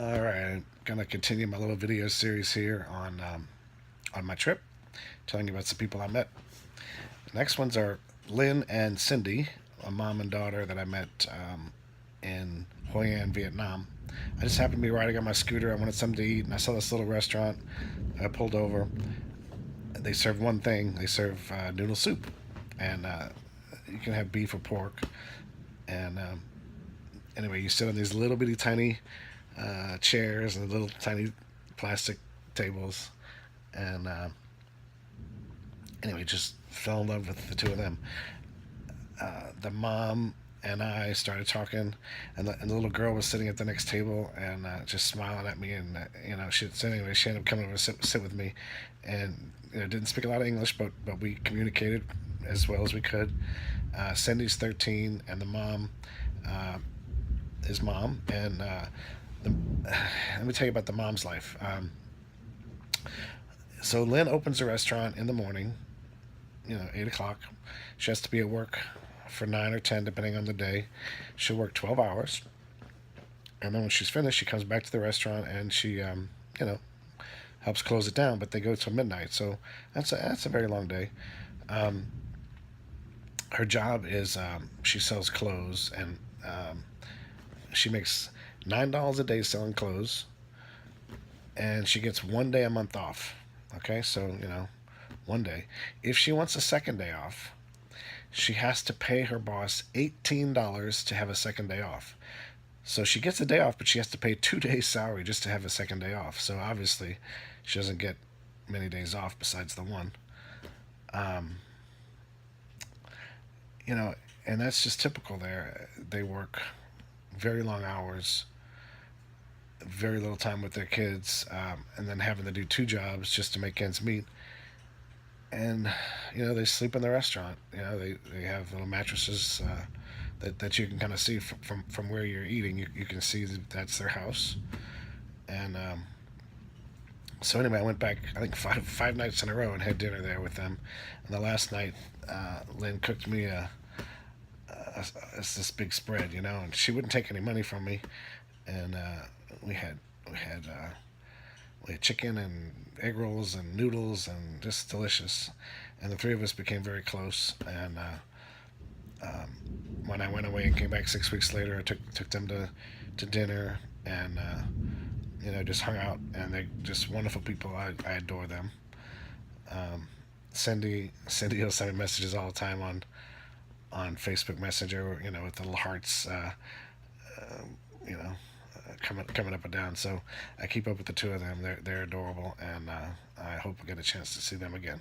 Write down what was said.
All right, I'm gonna continue my little video series here on my trip, telling you about some people I met. The next ones are Lynn and Cindy, a mom and daughter that I met in Hoi An, Vietnam. I just happened to be riding on my scooter. I wanted something to eat, and I saw this little restaurant. I pulled over. They serve one thing. They serve noodle soup, and you can have beef or pork. And anyway, you sit on these little bitty tiny chairs and little tiny plastic tables. And anyway, just fell in love with the two of them. The mom and I started talking, and the little girl was sitting at the next table and just smiling at me. And so anyway, she ended up coming over to sit with me, and didn't speak a lot of English, but we communicated as well as we could. Cindy's 13, and the mom is mom, and the, let me tell you about the mom's life. So Lynn opens a restaurant in the morning, 8 o'clock. She has to be at work for 9 or 10, depending on the day. She'll work 12 hours, and then when she's finished, she comes back to the restaurant and she, helps close it down. But they go till midnight, so that's a very long day. Um, Her job is she sells clothes, and she makes $9 a day selling clothes, and she gets one day a month off. Okay, so one day. If she wants a second day off, she has to pay her boss $18 to have a second day off. So she gets a day off, but she has to pay 2 days' salary just to have a second day off. So obviously, she doesn't get many days off besides the one. Um, you know, and that's just typical there. They work very long hours, very little time with their kids, and then having to do two jobs just to make ends meet. And they sleep in the restaurant. They have little mattresses that you can kind of see from where you're eating. You can see that's their house. And so anyway, I went back, I think five nights in a row, and had dinner there with them. And the last night, Lynn cooked me this big spread, and she wouldn't take any money from me. And we had we had uh, we had chicken and egg rolls and noodles, and just delicious. And the three of us became very close. And when I went away and came back 6 weeks later, I took them to dinner, and just hung out. And they're just wonderful people. I adore them. Um, Cindy will send me messages all the time on Facebook Messenger, with the little hearts, uh, you know, coming up and down. So I keep up with the two of them. They're adorable, and I hope we get a chance to see them again.